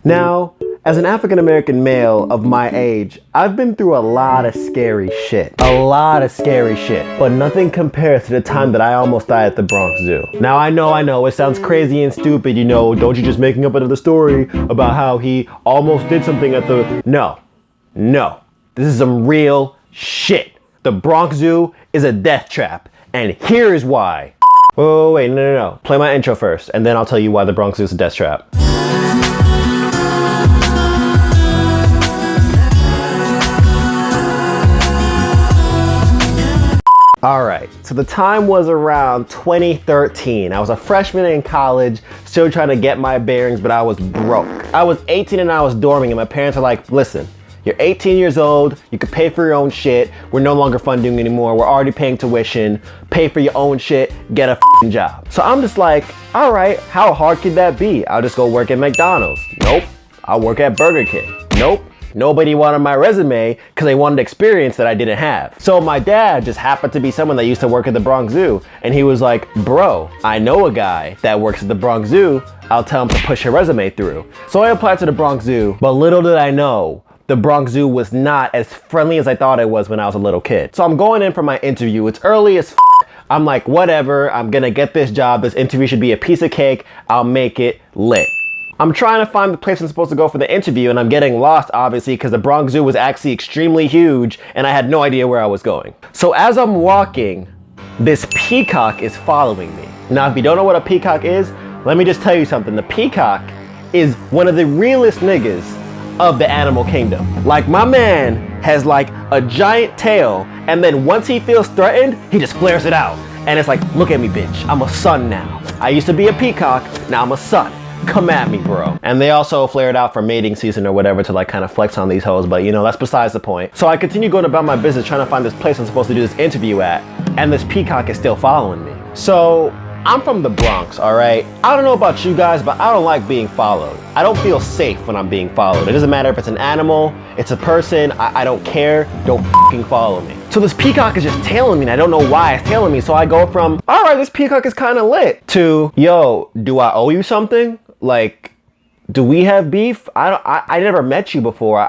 Now, as an African-American male of my age, I've been through a lot of scary shit. But nothing compares to the time that I almost died at the Bronx Zoo. Now I know, it sounds crazy and stupid, you know, don't you just making up another story about how he almost did something at the... No. This is some real shit. The Bronx Zoo is a death trap, and here's why. Wait, no. Play my intro first, and then I'll tell you why the Bronx Zoo is a death trap. Alright, so the time was around 2013. I was a freshman in college, still trying to get my bearings, but I was broke. I was 18 and I was dorming, and my parents are like, listen, you're 18 years old, you can pay for your own shit, we're no longer funding anymore, we're already paying tuition, pay for your own shit, get a f***ing job. So I'm just like, alright, how hard could that be? I'll just go work at McDonald's. Nope. I'll work at Burger King. Nope. Nobody wanted my resume because they wanted experience that I didn't have. So my dad just happened to be someone that used to work at the Bronx Zoo, and he was like, bro, I know a guy that works at the Bronx Zoo, I'll tell him to push your resume through. So I applied to the Bronx Zoo, but little did I know, the Bronx Zoo was not as friendly as I thought it was when I was a little kid. So I'm going in for my interview, it's early as f***. I'm like, whatever, I'm gonna get this job, this interview should be a piece of cake, I'll make it lit. I'm trying to find the place I'm supposed to go for the interview, and I'm getting lost, obviously, because the Bronx Zoo was actually extremely huge, and I had no idea where I was going. So as I'm walking, this peacock is following me. Now, if you don't know what a peacock is, let me just tell you something. The peacock is one of the realest niggas of the animal kingdom. Like, my man has like a giant tail, and then once he feels threatened, he just flares it out. And it's like, look at me, bitch, I'm a son now. I used to be a peacock, now I'm a son. Come at me, bro. And they also flared out for mating season or whatever to like kind of flex on these hoes, but you know, that's besides the point. So I continue going about my business trying to find this place I'm supposed to do this interview at, and this peacock is still following me. So I'm from the Bronx, all right? I don't know about you guys, but I don't like being followed. I don't feel safe when I'm being followed. It doesn't matter if it's an animal, it's a person, I don't care, don't fucking follow me. So this peacock is just tailing me, and I don't know why it's tailing me. So I go from, all right, this peacock is kind of lit, to, yo, do I owe you something? Like, do we have beef? I never met you before.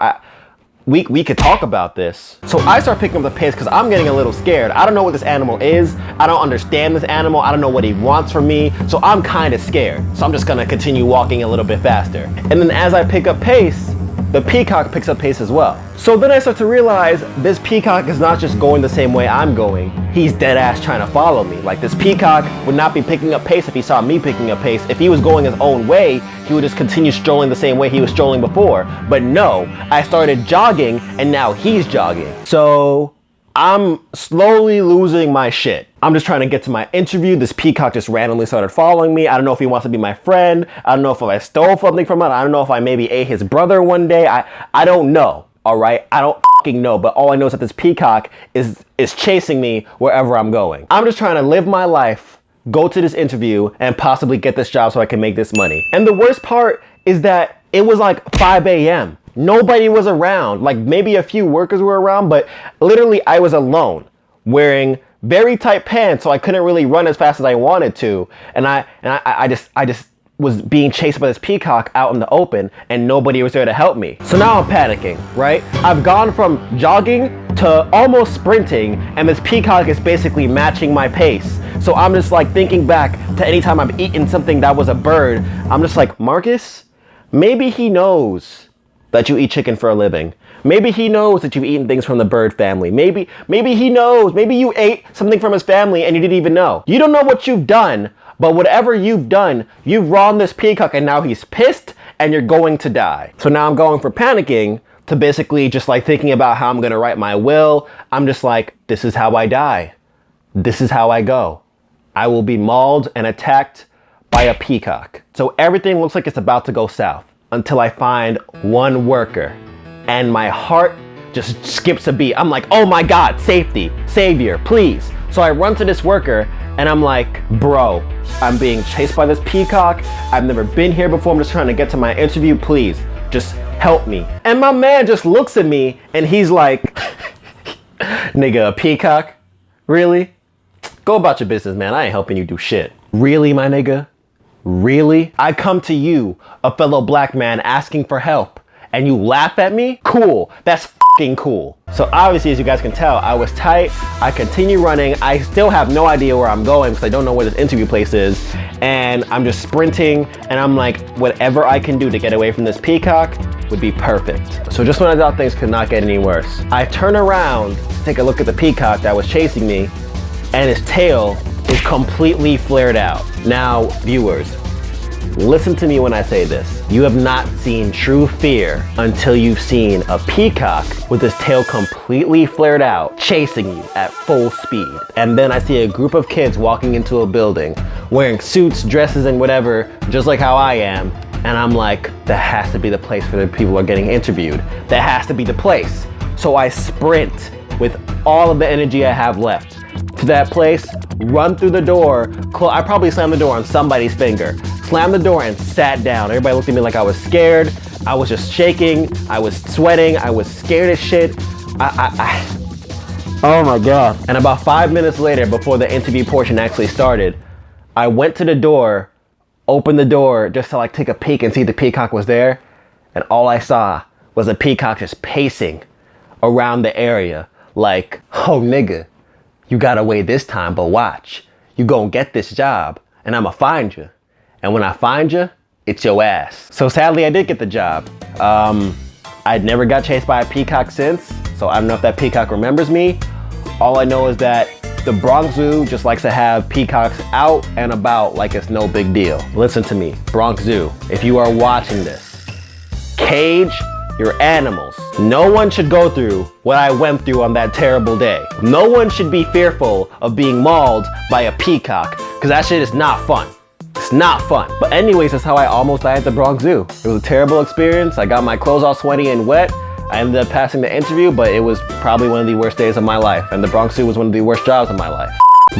We could talk about this. So I start picking up the pace because I'm getting a little scared. I don't know what this animal is. I don't understand this animal. I don't know what he wants from me. So I'm kind of scared. So I'm just gonna continue walking a little bit faster. And then as I pick up pace, the peacock picks up pace as well. So then I start to realize this peacock is not just going the same way I'm going. He's dead ass trying to follow me. Like, this peacock would not be picking up pace if he saw me picking up pace. If he was going his own way, he would just continue strolling the same way he was strolling before. But no, I started jogging and now he's jogging. So I'm slowly losing my shit. I'm just trying to get to my interview. This peacock just randomly started following me. I don't know if he wants to be my friend. I don't know if I stole something from him. I don't know if I maybe ate his brother one day. I don't know, all right? I don't fucking know, but all I know is that this peacock is chasing me wherever I'm going. I'm just trying to live my life, go to this interview, and possibly get this job so I can make this money. And the worst part is that it was like 5 a.m. Nobody was around. Like, maybe a few workers were around, but literally I was alone, wearing very tight pants, so I couldn't really run as fast as I wanted to. And I just was being chased by this peacock out in the open, and nobody was there to help me. So now I'm panicking, right? I've gone from jogging to almost sprinting, and this peacock is basically matching my pace. So I'm just like thinking back to any time I've eaten something that was a bird. I'm just like, Marcus, maybe he knows that you eat chicken for a living. Maybe he knows that you've eaten things from the bird family. Maybe he knows. Maybe you ate something from his family and you didn't even know. You don't know what you've done, but whatever you've done, you've wronged this peacock, and now he's pissed and you're going to die. So now I'm going from panicking to basically just like thinking about how I'm gonna write my will. I'm just like, this is how I die. This is how I go. I will be mauled and attacked by a peacock. So everything looks like it's about to go south until I find one worker. And my heart just skips a beat. I'm like, oh my God, safety, savior, please. So I run to this worker and I'm like, bro, I'm being chased by this peacock. I've never been here before. I'm just trying to get to my interview. Please, just help me. And my man just looks at me and he's like, nigga, a peacock? Really? Go about your business, man. I ain't helping you do shit. Really, my nigga? Really? I come to you, a fellow black man, asking for help, and you laugh at me? Cool. That's f***ing cool. So obviously, as you guys can tell, I was tight. I continue running. I still have no idea where I'm going because I don't know where this interview place is. And I'm just sprinting, and I'm like, whatever I can do to get away from this peacock would be perfect. So just when I thought things could not get any worse, I turn around to take a look at the peacock that was chasing me, and his tail is completely flared out. Now, viewers, listen to me when I say this. You have not seen true fear until you've seen a peacock with his tail completely flared out, chasing you at full speed. And then I see a group of kids walking into a building, wearing suits, dresses, and whatever, just like how I am. And I'm like, that has to be the place where the people are getting interviewed. That has to be the place. So I sprint with all of the energy I have left to that place, run through the door, I probably slammed the door on somebody's finger, slammed the door and sat down. Everybody looked at me like I was scared. I was just shaking, I was sweating, I was scared as shit. Oh my God. And about 5 minutes later, before the interview portion actually started, I went to the door, opened the door just to like take a peek and see if the peacock was there. And all I saw was a peacock just pacing around the area like, oh nigga, you got away this time, but watch. You gon' get this job, and I'ma find you. And when I find you, it's your ass. So sadly, I did get the job. I'd never got chased by a peacock since, so I don't know if that peacock remembers me. All I know is that the Bronx Zoo just likes to have peacocks out and about like it's no big deal. Listen to me, Bronx Zoo, if you are watching this, cage your animals. No one should go through what I went through on that terrible day. No one should be fearful of being mauled by a peacock, because that shit is not fun. It's not fun. But anyways, that's how I almost died at the Bronx Zoo. It was a terrible experience. I got my clothes all sweaty and wet. I ended up passing the interview, but it was probably one of the worst days of my life. And the Bronx Zoo was one of the worst jobs of my life.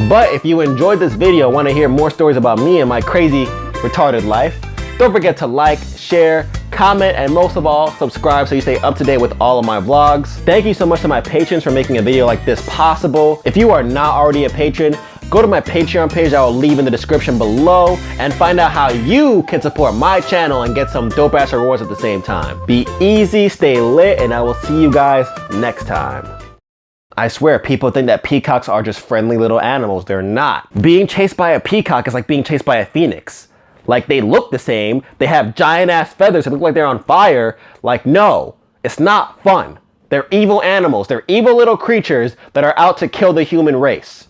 But if you enjoyed this video, want to hear more stories about me and my crazy, retarded life, don't forget to like, share, comment, and most of all, subscribe so you stay up to date with all of my vlogs. Thank you so much to my patrons for making a video like this possible. If you are not already a patron, go to my Patreon page I will leave in the description below and find out how you can support my channel and get some dope ass rewards at the same time. Be easy, stay lit, and I will see you guys next time. I swear, people think that peacocks are just friendly little animals. They're not. Being chased by a peacock is like being chased by a phoenix. Like, they look the same, they have giant ass feathers, they look like they're on fire. Like, no, it's not fun. They're evil animals. They're evil little creatures that are out to kill the human race.